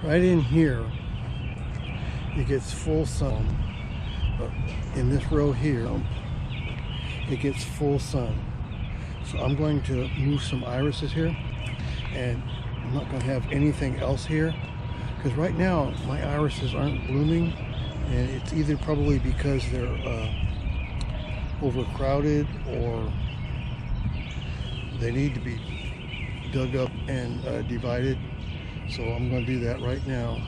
Right in here, it gets full sun. But in this row here, it gets full sun. So I'm going to move some irises here, and I'm not going to have anything else here, because right now my irises aren't blooming, and it's either probably because they're overcrowded or they need to be dug up and divided. So I'm going to do that right now.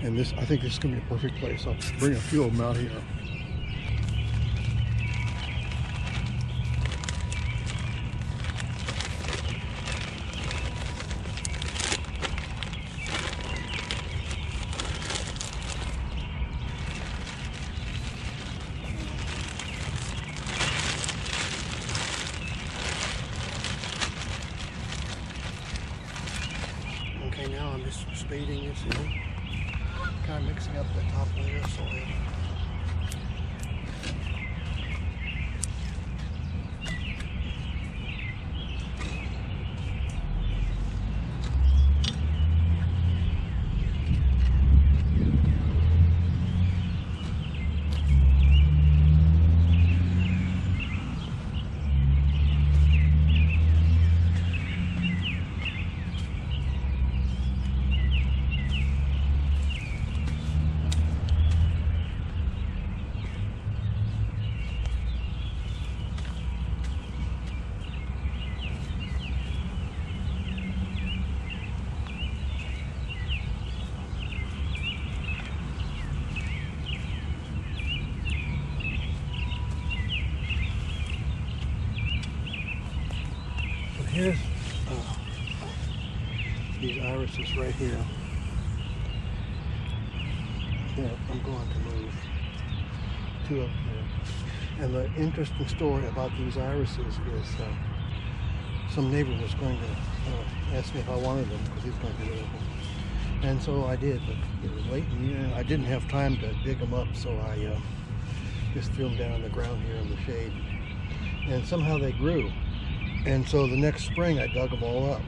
And this, I think this is going to be a perfect place. I'll bring a few of them out here. Okay, now I'm just spading this in, kind of mixing up the top layer of soil. Here's these irises right here. Yeah, I'm going to move two of them here. And the interesting story about these irises is some neighbor was going to ask me if I wanted them because he's going to get rid of them. And so I did, but it was late in the year. I didn't have time to dig them up, so I just threw them down on the ground here in the shade. And somehow they grew. And so the next spring I dug them all up,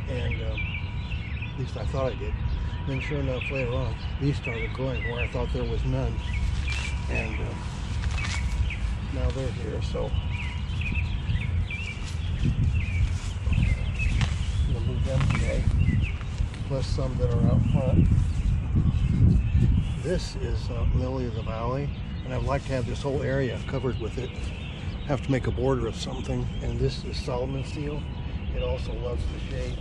and at least I thought I did. Then sure enough, later on, these started growing where I thought there was none, and now they're here. So I'm gonna move them today, plus some that are out front. This is Lily of the Valley, and I'd like to have this whole area covered with it. Have to make a border of something, and this is Solomon seal. It also loves the shade,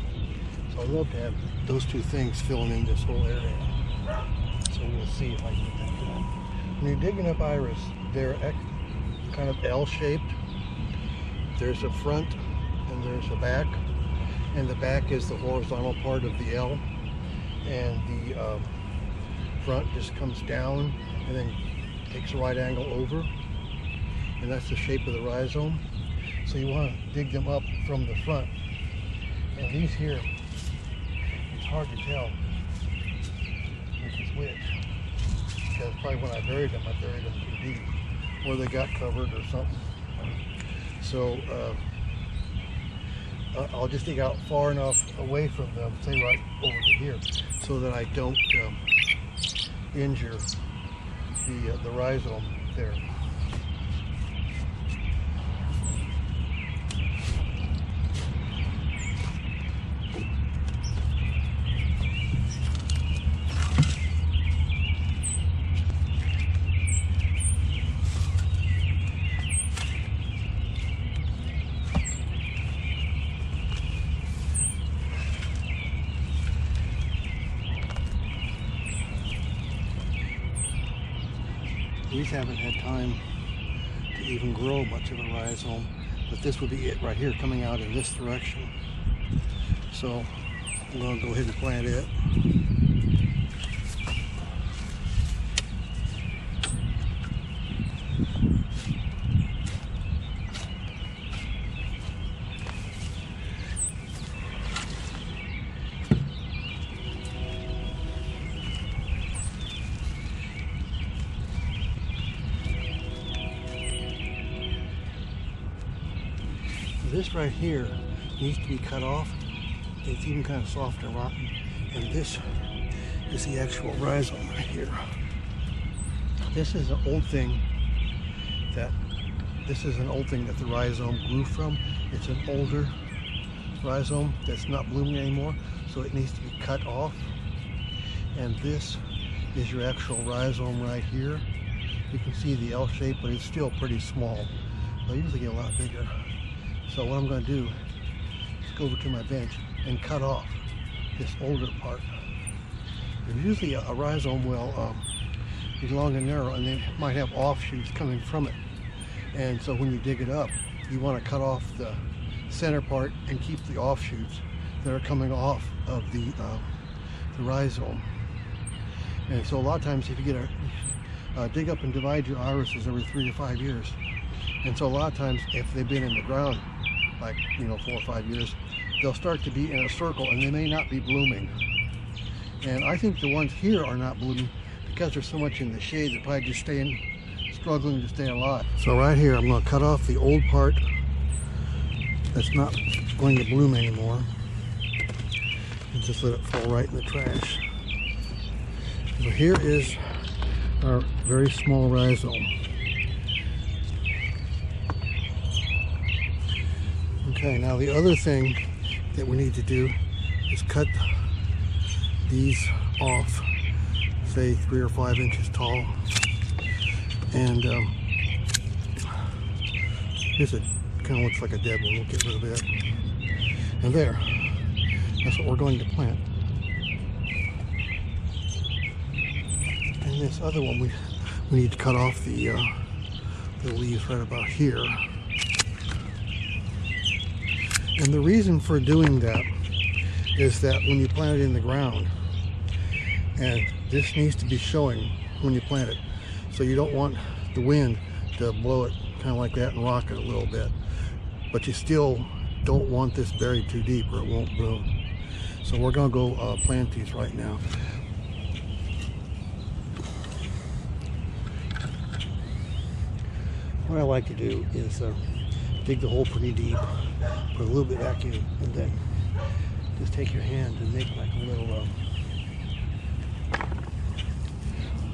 so I'd love to have those two things filling in this whole area. So we'll see if I can get that done. When you're digging up iris, they're kind of L-shaped. There's a front and there's a back, and the back is the horizontal part of the L, and the front just comes down and then takes a right angle over. And that's the shape of the rhizome. So you want to dig them up from the front. And these here, it's hard to tell which is which. Because probably when I buried them too deep, or they got covered or something. So I'll just dig out far enough away from them, say right over to here, so that I don't injure the rhizome there. These haven't had time to even grow much of a rhizome, but this would be it right here coming out in this direction. So I'm going to go ahead and plant it. This right here needs to be cut off. It's even kind of soft and rotten, And this is the actual rhizome right here. This is an old thing that the rhizome grew from. It's an older rhizome that's not blooming anymore, so it needs to be cut off. And this is your actual rhizome right here. You can see the L shape, but it's still pretty small. They'll usually get a lot bigger. So what I'm going to do is go over to my bench and cut off this older part. There's usually a rhizome will be long and narrow, and they might have offshoots coming from it. And so when you dig it up, you want to cut off the center part and keep the offshoots that are coming off of the rhizome. And so a lot of times if you get dig up and divide your irises every 3 to 5 years. And so a lot of times if they've been in the ground like 4 or 5 years, they'll start to be in a circle and they may not be blooming. And I think the ones here are not blooming because there's so much in the shade, they're probably just struggling to stay alive. So right here I'm going to cut off the old part that's not going to bloom anymore and just let it fall right in the trash. So here is our very small rhizome. Okay, now the other thing that we need to do is cut these off, say 3 or 5 inches tall. And here's a kind of looks like a dead one. We'll get rid of it. And there, that's what we're going to plant. And this other one, we need to cut off the leaves right about here. And the reason for doing that is that when you plant it in the ground, and this needs to be showing when you plant it, so you don't want the wind to blow it kind of like that and rock it a little bit, but you still don't want this buried too deep or it won't bloom. So we're going to go plant these right now. What I like to do is dig the hole pretty deep, put a little bit back in, and then just take your hand and make like a little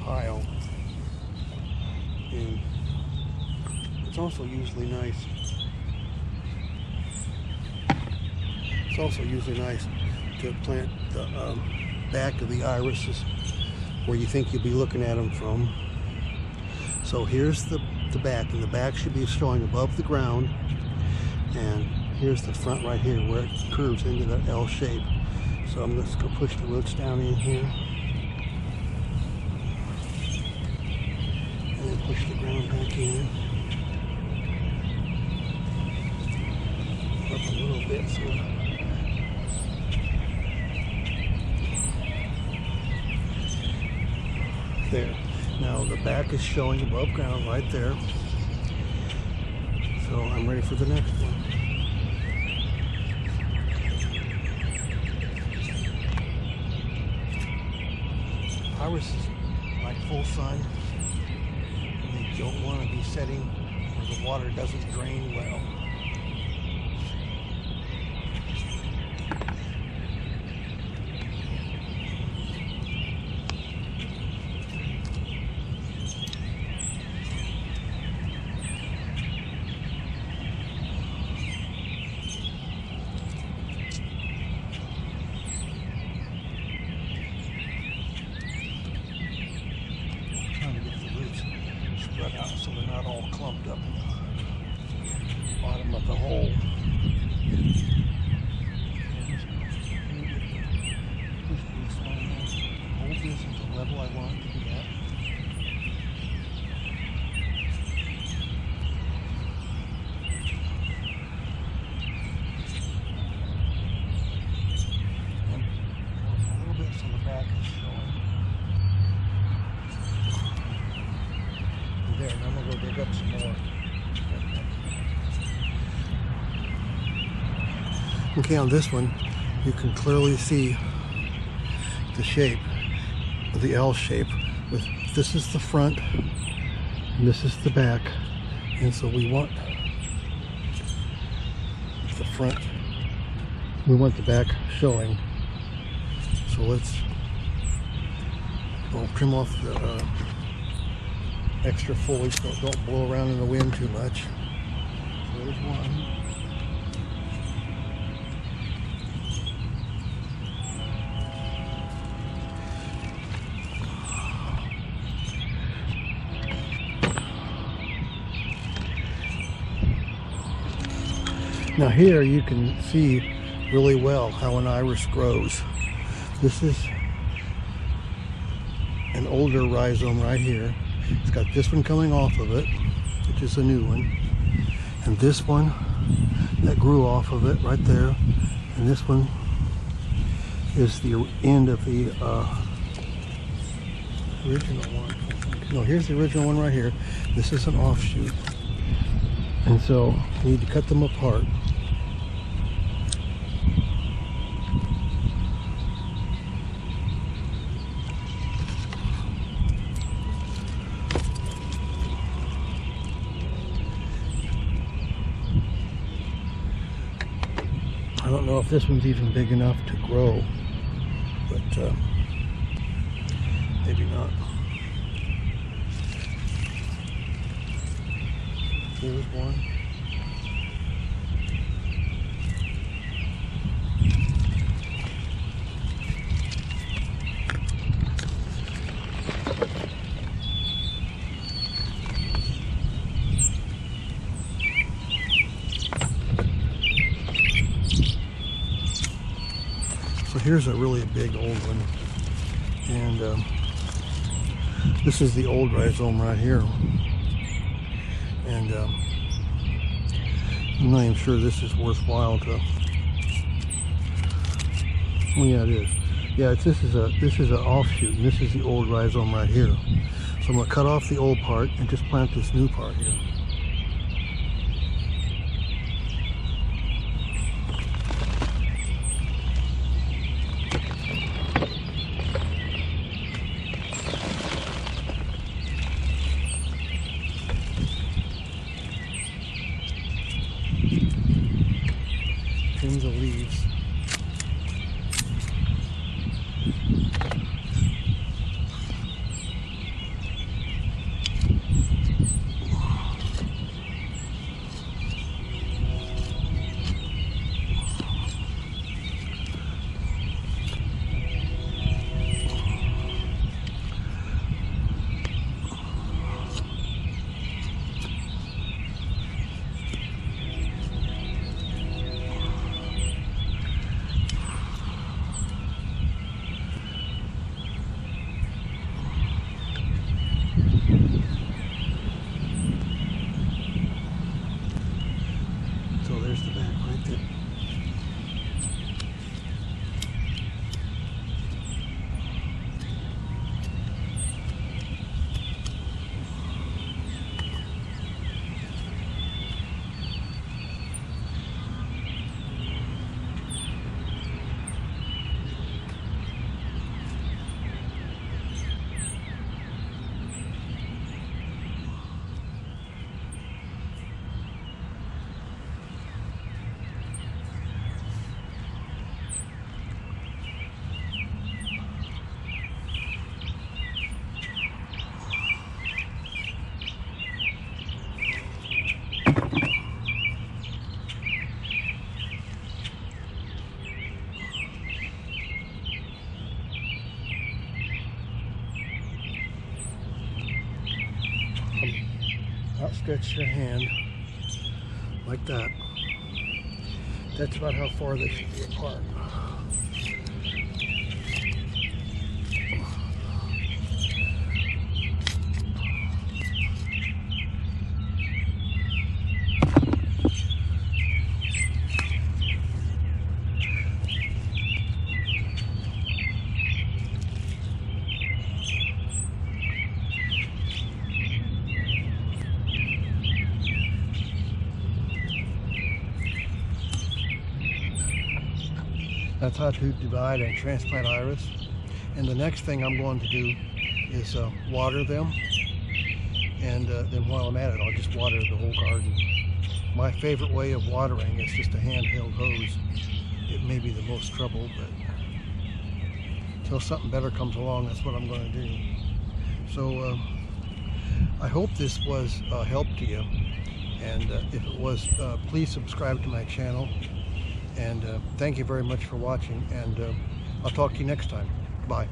pile. And it's also usually nice. It's also usually nice to plant the back of the irises where you think you'll be looking at them from. So here's the back, and the back should be showing above the ground, and here's the front right here where it curves into that L shape. So I'm just going to push the roots down in here and then push the ground back in up a little bit so there. Now the back is showing above ground right there. So I'm ready for the next one. Irises like full sun, and they don't want to be setting where the water doesn't drain well. Spread out so they're not all clumped up in the bottom of the hole. Hold this at the level I want it to be at. And a little bit so the back is showing. There, and I'm going to go dig up some more. Okay, on this one, you can clearly see the shape, the L shape. This is the front, and this is the back. And so we want the front, we want the back showing. So we'll trim off the extra foliage so it don't blow around in the wind too much. So there's one. Now here you can see really well how an iris grows. This is an older rhizome right here. It's got this one coming off of it, which is a new one, and this one that grew off of it right there, and this one is the end of the original one. No, here's the original one right here. This is an offshoot, and so we need to cut them apart. I don't know if this one's even big enough to grow, but maybe not. Here's one. So here's a really big old one, and this is the old rhizome right here, and I'm not even sure this is worthwhile to. Oh yeah, it is. Yeah, this is an offshoot, and this is the old rhizome right here. So I'm gonna cut off the old part and just plant this new part here. Trim the leaves. So there's the back right there. Outstretch your hand like that. That's about how far they should be apart. That's how to divide and transplant iris. And the next thing I'm going to do is water them. And then while I'm at it, I'll just water the whole garden. My favorite way of watering is just a handheld hose. It may be the most trouble, but Until something better comes along, that's what I'm going to do. So I hope this was a help to you, and if it was, please subscribe to my channel, and thank you very much for watching, and I'll talk to you next time. Bye.